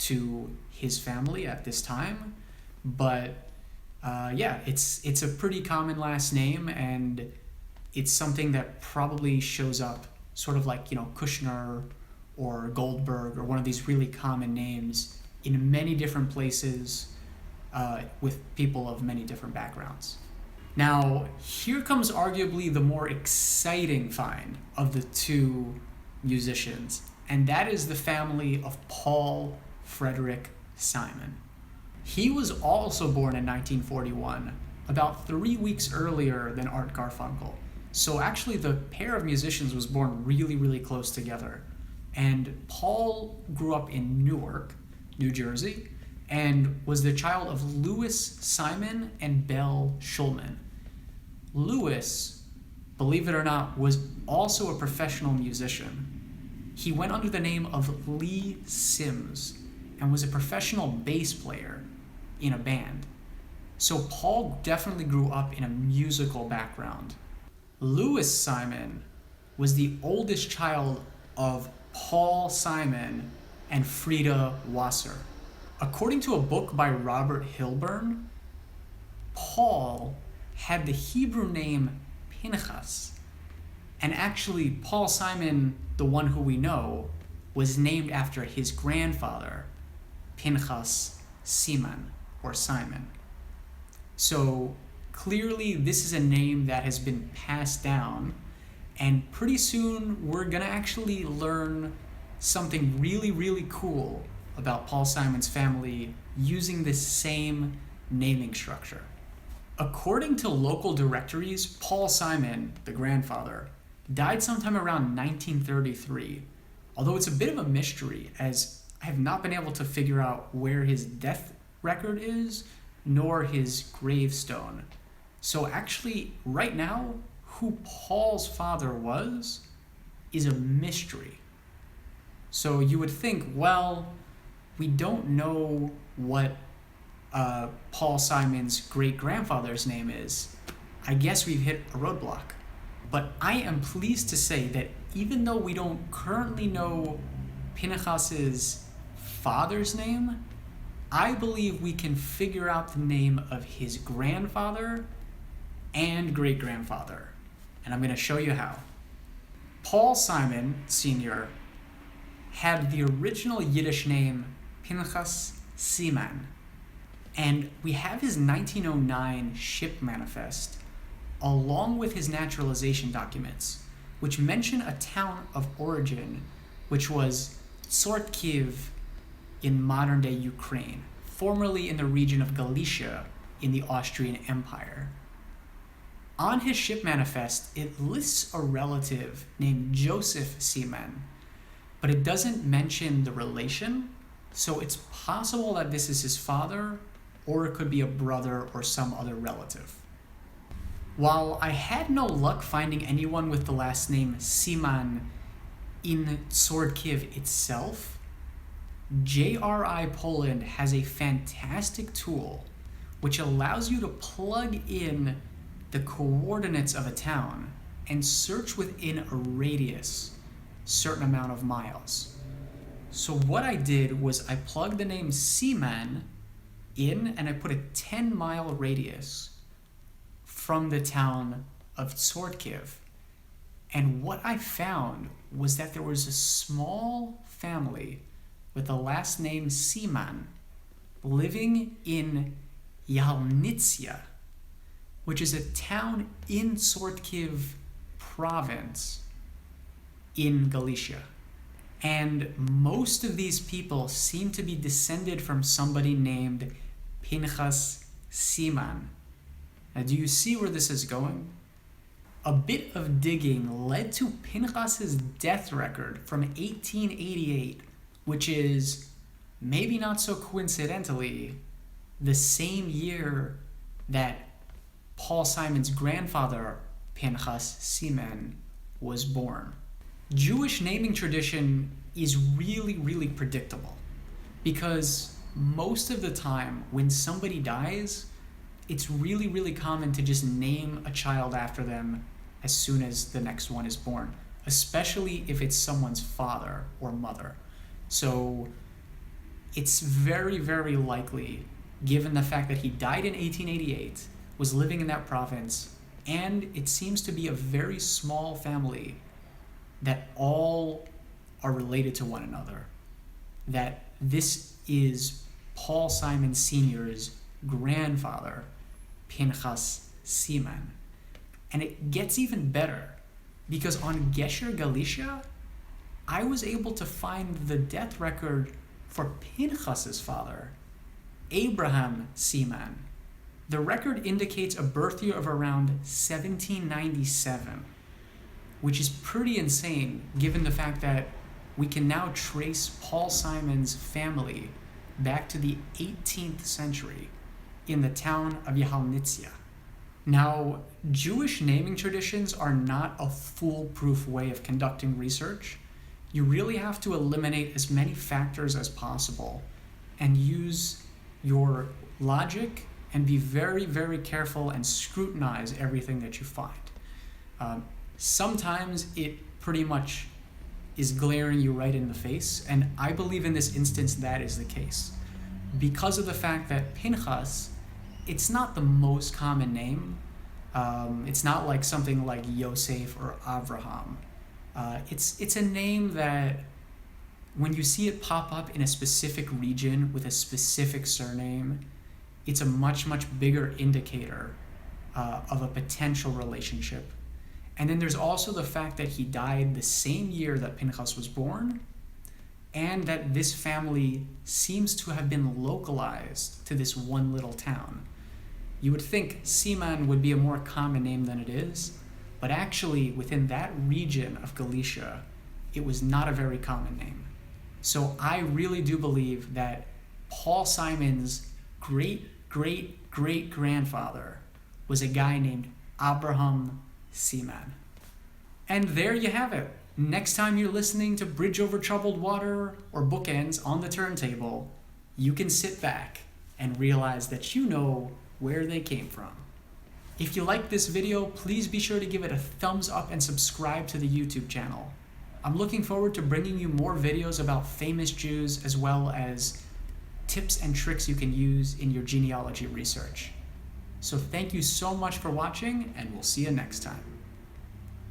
to his family at this time, but yeah, it's a pretty common last name, and it's something that probably shows up sort of like, Kushner or Goldberg or one of these really common names in many different places with people of many different backgrounds. Now, here comes arguably the more exciting find of the two musicians, and that is the family of Paul Frederick Simon. He was also born in 1941, about 3 weeks earlier than Art Garfunkel. So actually the pair of musicians was born really, really close together. And Paul grew up in Newark, New Jersey, and was the child of Louis Simon and Belle Schulman. Louis, believe it or not, was also a professional musician. He went under the name of Lee Sims and was a professional bass player in a band. So Paul definitely grew up in a musical background. Louis Simon was the oldest child of Paul Simon and Frida Wasser. According to a book by Robert Hilburn, Paul had the Hebrew name Pinchas, and actually Paul Simon, the one who we know, was named after his grandfather, Pinchas Simon, or Simon. So clearly this is a name that has been passed down, and pretty soon we're gonna actually learn something really, really cool about Paul Simon's family using this same naming structure. According to local directories, Paul Simon, the grandfather, died sometime around 1933, although it's a bit of a mystery as I have not been able to figure out where his death record is, nor his gravestone. So actually, right now, who Paul's father was is a mystery. So you would think, well, we don't know what Paul Simon's great-grandfather's name is. I guess we've hit a roadblock. But I am pleased to say that even though we don't currently know Pinchas's father's name, I believe we can figure out the name of his grandfather and great-grandfather. And I'm going to show you how. Paul Simon Sr. had the original Yiddish name Pinchas Siman, and we have his 1909 ship manifest along with his naturalization documents, which mention a town of origin, which was Tsortkiv in modern-day Ukraine, formerly in the region of Galicia in the Austrian Empire. On his ship manifest, it lists a relative named Joseph Seaman, but it doesn't mention the relation, so it's possible that this is his father, or it could be a brother or some other relative. While I had no luck finding anyone with the last name Siman in Tsordkiv itself, JRI Poland has a fantastic tool which allows you to plug in the coordinates of a town and search within a radius, certain amount of miles. So what I did was I plugged the name Seaman in and I put a 10-mile radius from the town of Tsordkiv. And what I found was that there was a small family with the last name Seaman living in Yalnitsia, which is a town in Tsordkiv province in Galicia. And most of these people seem to be descended from somebody named Pinchas Siman. Now, do you see where this is going? A bit of digging led to Pinchas's death record from 1888, which is, maybe not so coincidentally, the same year that Paul Simon's grandfather, Pinchas Siman, was born. Jewish naming tradition is really, really predictable because most of the time when somebody dies, it's really, really common to just name a child after them as soon as the next one is born, especially if it's someone's father or mother. So it's very, very likely, given the fact that he died in 1888, was living in that province, and it seems to be a very small family, that all are related to one another. That this is Paul Simon Sr.'s grandfather, Pinchas Simon. And it gets even better, because on Gesher Galicia, I was able to find the death record for Pinchas's father, Abraham Simon. The record indicates a birth year of around 1797, which is pretty insane given the fact that we can now trace Paul Simon's family back to the 18th century in the town of Yehalnitsia. Now, Jewish naming traditions are not a foolproof way of conducting research. You really have to eliminate as many factors as possible and use your logic and be very, very careful and scrutinize everything that you find. Sometimes it pretty much is glaring you right in the face, and I believe in this instance that is the case. Because of the fact that Pinchas, it's not the most common name. It's not like something like Yosef or Avraham. It's a name that when you see it pop up in a specific region with a specific surname, it's a much, much bigger indicator of a potential relationship. And then there's also the fact that he died the same year that Pinchas was born, and that this family seems to have been localized to this one little town. You would think Siman would be a more common name than it is, but actually within that region of Galicia, it was not a very common name. So I really do believe that Paul Simon's great-great-great-grandfather was a guy named Abraham Siman. And there you have it. Next time you're listening to Bridge Over Troubled Water or Bookends on the turntable, you can sit back and realize that you know where they came from. If you like this video, please be sure to give it a thumbs up and subscribe to the YouTube channel. I'm looking forward to bringing you more videos about famous Jews, as well as tips and tricks you can use in your genealogy research. So thank you so much for watching, and we'll see you next time.